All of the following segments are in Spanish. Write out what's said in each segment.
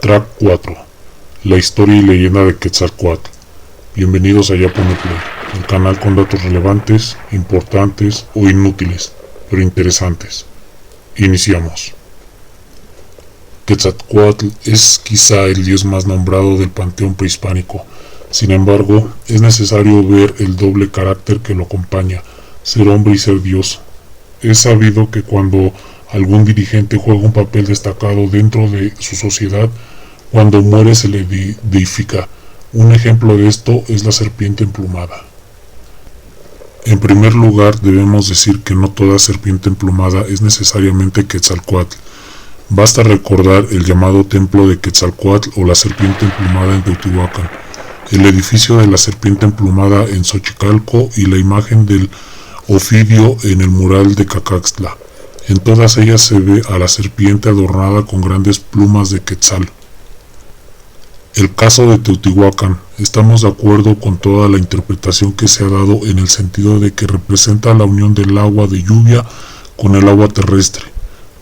Track 4. La historia y leyenda de Quetzalcóatl. Bienvenidos a Yaponeplay, el canal con datos relevantes, importantes o inútiles, pero interesantes. Iniciamos. Quetzalcóatl es quizá el dios más nombrado del panteón prehispánico. Sin embargo, es necesario ver el doble carácter que lo acompaña, ser hombre y ser dios. Es sabido que cuando algún dirigente juega un papel destacado dentro de su sociedad, cuando muere se le deifica. Un ejemplo de esto es la serpiente emplumada. En primer lugar, debemos decir que no toda serpiente emplumada es necesariamente Quetzalcóatl. Basta recordar el llamado templo de Quetzalcóatl o la serpiente emplumada en Teotihuacán, el edificio de la serpiente emplumada en Xochicalco y la imagen del ofidio en el mural de Cacaxtla. En todas ellas se ve a la serpiente adornada con grandes plumas de quetzal. El caso de Teotihuacán, estamos de acuerdo con toda la interpretación que se ha dado en el sentido de que representa la unión del agua de lluvia con el agua terrestre,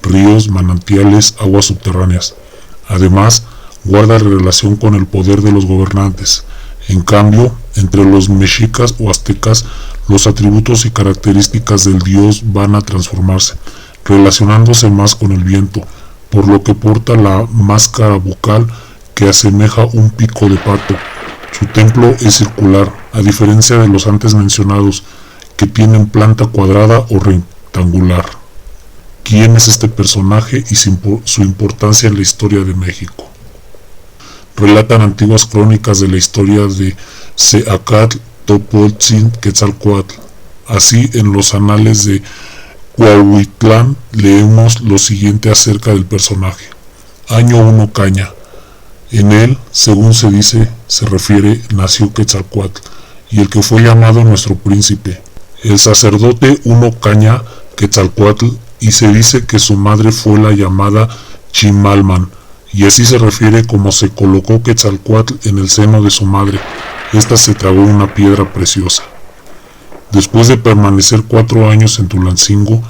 ríos, manantiales, aguas subterráneas. Además, guarda relación con el poder de los gobernantes. En cambio, entre los mexicas o aztecas, los atributos y características del dios van a transformarse, relacionándose más con el viento, por lo que porta la máscara bucal que asemeja un pico de pato. Su templo es circular, a diferencia de los antes mencionados, que tienen planta cuadrada o rectangular. ¿Quién es este personaje y su importancia en la historia de México? Relatan antiguas crónicas de la historia de Seacatl Topoltzin Quetzalcóatl. Así, en los anales de Cuauhtitlán leemos lo siguiente acerca del personaje. Año 1 Caña. En él, según se dice, se refiere, nació Quetzalcóatl, y el que fue llamado nuestro príncipe, el sacerdote 1 Caña Quetzalcóatl, y se dice que su madre fue la llamada Chimalman, y así se refiere como se colocó Quetzalcóatl en el seno de su madre. Esta se tragó una piedra preciosa. Después de permanecer 4 años en Tulancingo,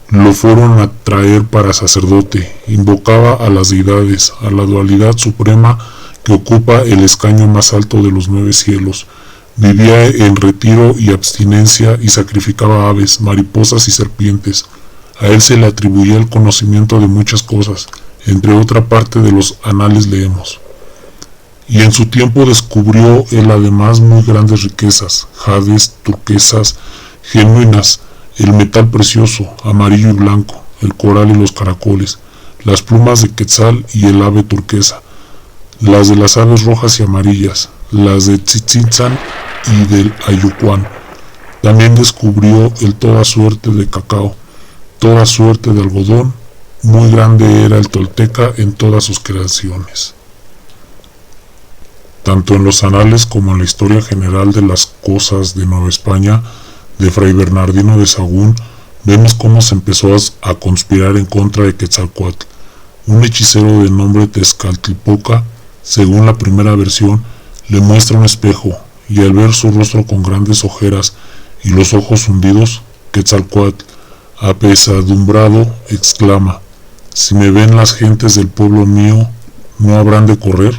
lo fueron a traer para sacerdote. Invocaba a las deidades, a la dualidad suprema que ocupa el escaño más alto de los 9 cielos. Vivía en retiro y abstinencia y sacrificaba aves, mariposas y serpientes. A él se le atribuía el conocimiento de muchas cosas. Entre otra parte de los anales leemos: y en su tiempo descubrió él además muy grandes riquezas, jades, turquesas, genuinas, el metal precioso, amarillo y blanco, el coral y los caracoles, las plumas de quetzal y el ave turquesa, las de las aves rojas y amarillas, las de Tzitzítzan y del Ayucuán. También descubrió el toda suerte de cacao, toda suerte de algodón. Muy grande era el tolteca en todas sus creaciones. Tanto en los anales como en la historia general de las cosas de Nueva España, de Fray Bernardino de Sahagún, vemos cómo se empezó a conspirar en contra de Quetzalcóatl. Un hechicero de nombre Tezcatlipoca, según la primera versión, le muestra un espejo, y al ver su rostro con grandes ojeras y los ojos hundidos, Quetzalcóatl, apesadumbrado, exclama: «Si me ven las gentes del pueblo mío, ¿no habrán de correr?».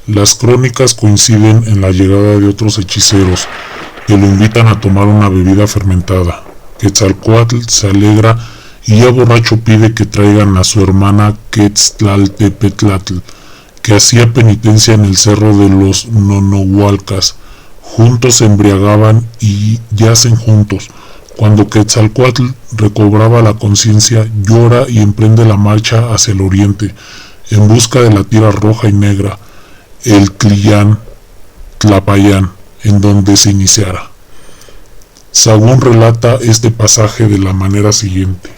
Las crónicas coinciden en la llegada de otros hechiceros que lo invitan a tomar una bebida fermentada. Quetzalcóatl se alegra y ya borracho pide que traigan a su hermana Quetztlaltepetlatl, que hacía penitencia en el cerro de los Nonohualcas. Juntos se embriagaban y yacen juntos. Cuando Quetzalcóatl recobraba la conciencia, llora y emprende la marcha hacia el oriente, en busca de la tierra roja y negra, el Tlillán, Tlapayán, en donde se iniciara. Sahagún relata este pasaje de la manera siguiente: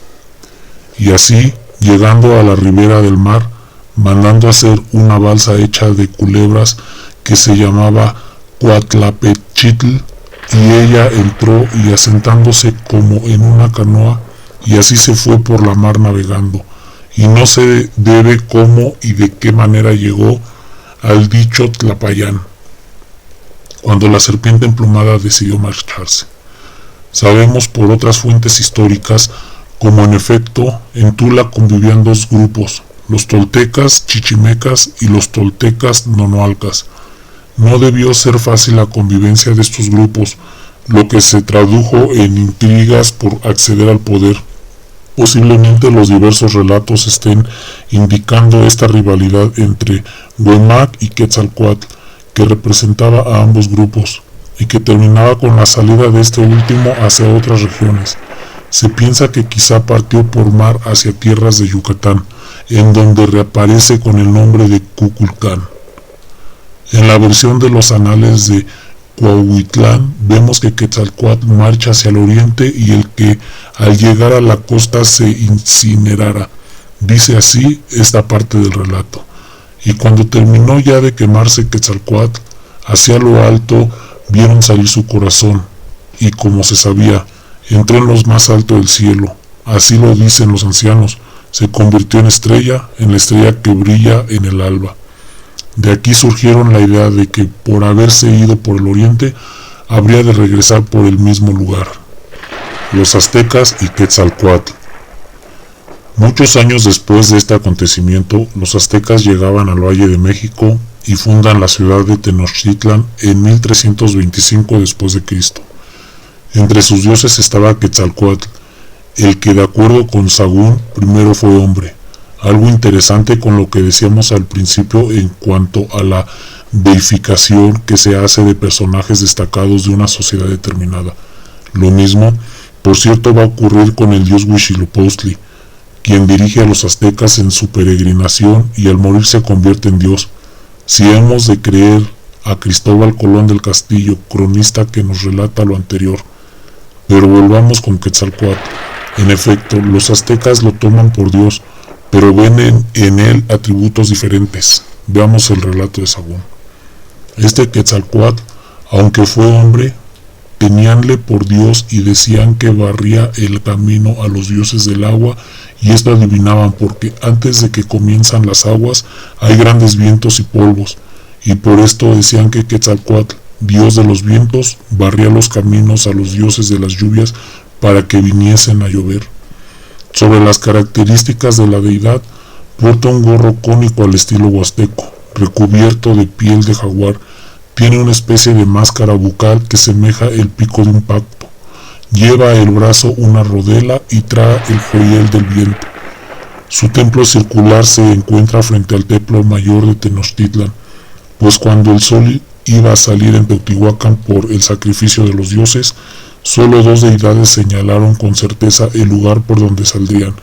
y así, llegando a la ribera del mar, mandando hacer una balsa hecha de culebras que se llamaba Cuatlapechitl, y ella entró y asentándose como en una canoa, y así se fue por la mar navegando, y no se debe cómo y de qué manera llegó al dicho Tlapayán, cuando la serpiente emplumada decidió marcharse. Sabemos por otras fuentes históricas como en efecto en Tula convivían 2 grupos, los toltecas chichimecas y los toltecas nonoalcas. No debió ser fácil la convivencia de estos grupos, lo que se tradujo en intrigas por acceder al poder. Posiblemente los diversos relatos estén indicando esta rivalidad entre Huemac y Quetzalcóatl, que representaba a ambos grupos, y que terminaba con la salida de este último hacia otras regiones. Se piensa que quizá partió por mar hacia tierras de Yucatán, en donde reaparece con el nombre de Kukulcán. En la versión de los anales de Cuauhtitlán vemos que Quetzalcóatl marcha hacia el oriente y el que al llegar a la costa se incinerara. Dice así esta parte del relato. Y cuando terminó ya de quemarse Quetzalcóatl, hacia lo alto vieron salir su corazón, y como se sabía, entró en los más alto del cielo. Así lo dicen los ancianos, se convirtió en la estrella que brilla en el alba. De aquí surgieron la idea de que por haberse ido por el oriente, habría de regresar por el mismo lugar. Los aztecas y Quetzalcóatl. Muchos años después de este acontecimiento, los aztecas llegaban al Valle de México y fundan la ciudad de Tenochtitlan en 1325 después de Cristo. Entre sus dioses estaba Quetzalcóatl, el que de acuerdo con Sagún primero fue hombre. Algo interesante con lo que decíamos al principio en cuanto a la deificación que se hace de personajes destacados de una sociedad determinada. Lo mismo, por cierto, va a ocurrir con el dios Huitzilopochtli, quien dirige a los aztecas en su peregrinación y al morir se convierte en dios. Si hemos de creer a Cristóbal Colón del Castillo, cronista que nos relata lo anterior. Pero volvamos con Quetzalcóatl. En efecto, los aztecas lo toman por dios, pero ven en él atributos diferentes. Veamos el relato de Sagún. Este Quetzalcóatl, aunque fue hombre, teníanle por dios y decían que barría el camino a los dioses del agua, y esto adivinaban porque antes de que comienzan las aguas hay grandes vientos y polvos, y por esto decían que Quetzalcóatl, dios de los vientos, barría los caminos a los dioses de las lluvias para que viniesen a llover. Sobre las características de la deidad, porta un gorro cónico al estilo huasteco, recubierto de piel de jaguar. Tiene una especie de máscara bucal que semeja el pico de un pacto. Lleva el brazo una rodela y trae el joyel del viento. Su templo circular se encuentra frente al templo mayor de Tenochtitlan, pues cuando el sol iba a salir en Teotihuacán por el sacrificio de los dioses, solo dos deidades señalaron con certeza el lugar por donde saldrían.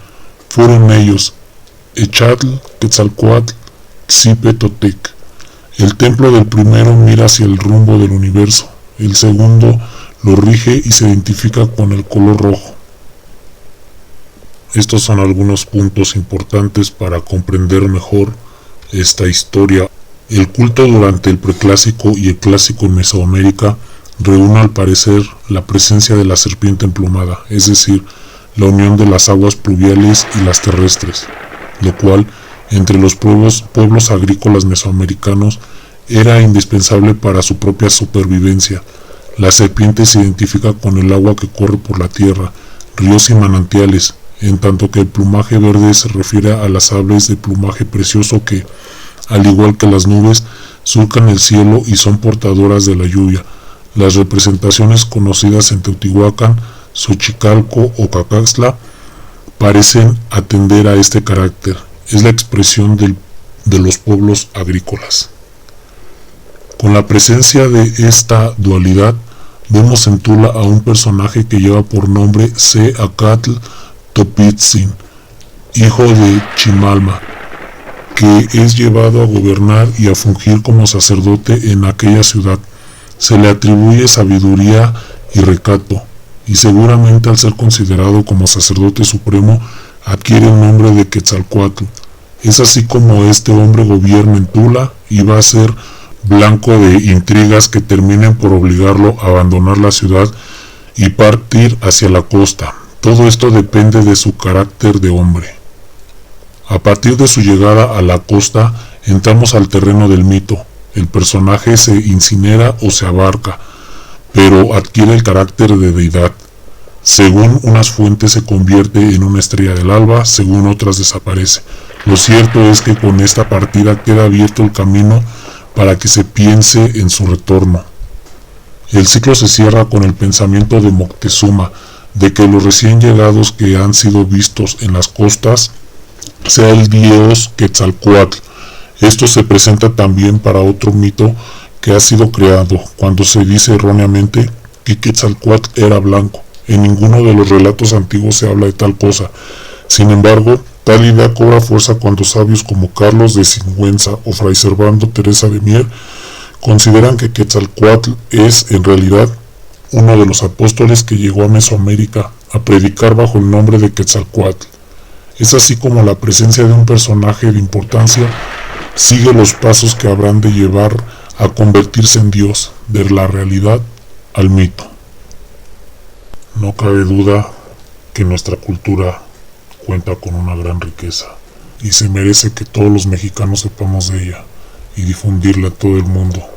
Fueron ellos, Echatl, Quetzalcóatl, Xipe-Totec. El templo del primero mira hacia el rumbo del universo, el segundo lo rige y se identifica con el color rojo. Estos son algunos puntos importantes para comprender mejor esta historia. El culto durante el preclásico y el clásico en Mesoamérica reúne al parecer la presencia de la serpiente emplumada, es decir, la unión de las aguas pluviales y las terrestres, lo cual, entre los pueblos agrícolas mesoamericanos, era indispensable para su propia supervivencia. La serpiente se identifica con el agua que corre por la tierra, ríos y manantiales, en tanto que el plumaje verde se refiere a las aves de plumaje precioso que, al igual que las nubes, surcan el cielo y son portadoras de la lluvia. Las representaciones conocidas en Teotihuacán, Xochicalco o Cacaxtla parecen atender a este carácter. Es la expresión de los pueblos agrícolas. Con la presencia de esta dualidad, vemos en Tula a un personaje que lleva por nombre Seacatl Topitzin, hijo de Chimalma, que es llevado a gobernar y a fungir como sacerdote en aquella ciudad. Se le atribuye sabiduría y recato, y seguramente al ser considerado como sacerdote supremo, adquiere el nombre de Quetzalcóatl. Es así como este hombre gobierna en Tula y va a ser blanco de intrigas que terminen por obligarlo a abandonar la ciudad y partir hacia la costa. Todo esto depende de su carácter de hombre. A partir de su llegada a la costa, entramos al terreno del mito. El personaje se incinera o se abarca, pero adquiere el carácter de deidad. Según unas fuentes se convierte en una estrella del alba, según otras desaparece. Lo cierto es que con esta partida queda abierto el camino para que se piense en su retorno. El ciclo se cierra con el pensamiento de Moctezuma, de que los recién llegados que han sido vistos en las costas sea el dios Quetzalcóatl. Esto se presenta también para otro mito que ha sido creado, cuando se dice erróneamente que Quetzalcóatl era blanco. En ninguno de los relatos antiguos se habla de tal cosa. Sin embargo, tal idea cobra fuerza cuando sabios como Carlos de Sigüenza o Fray Servando Teresa de Mier consideran que Quetzalcóatl es, en realidad, uno de los apóstoles que llegó a Mesoamérica a predicar bajo el nombre de Quetzalcóatl. Es así como la presencia de un personaje de importancia sigue los pasos que habrán de llevar a convertirse en Dios, de la realidad al mito. No cabe duda que nuestra cultura cuenta con una gran riqueza y se merece que todos los mexicanos sepamos de ella y difundirla a todo el mundo.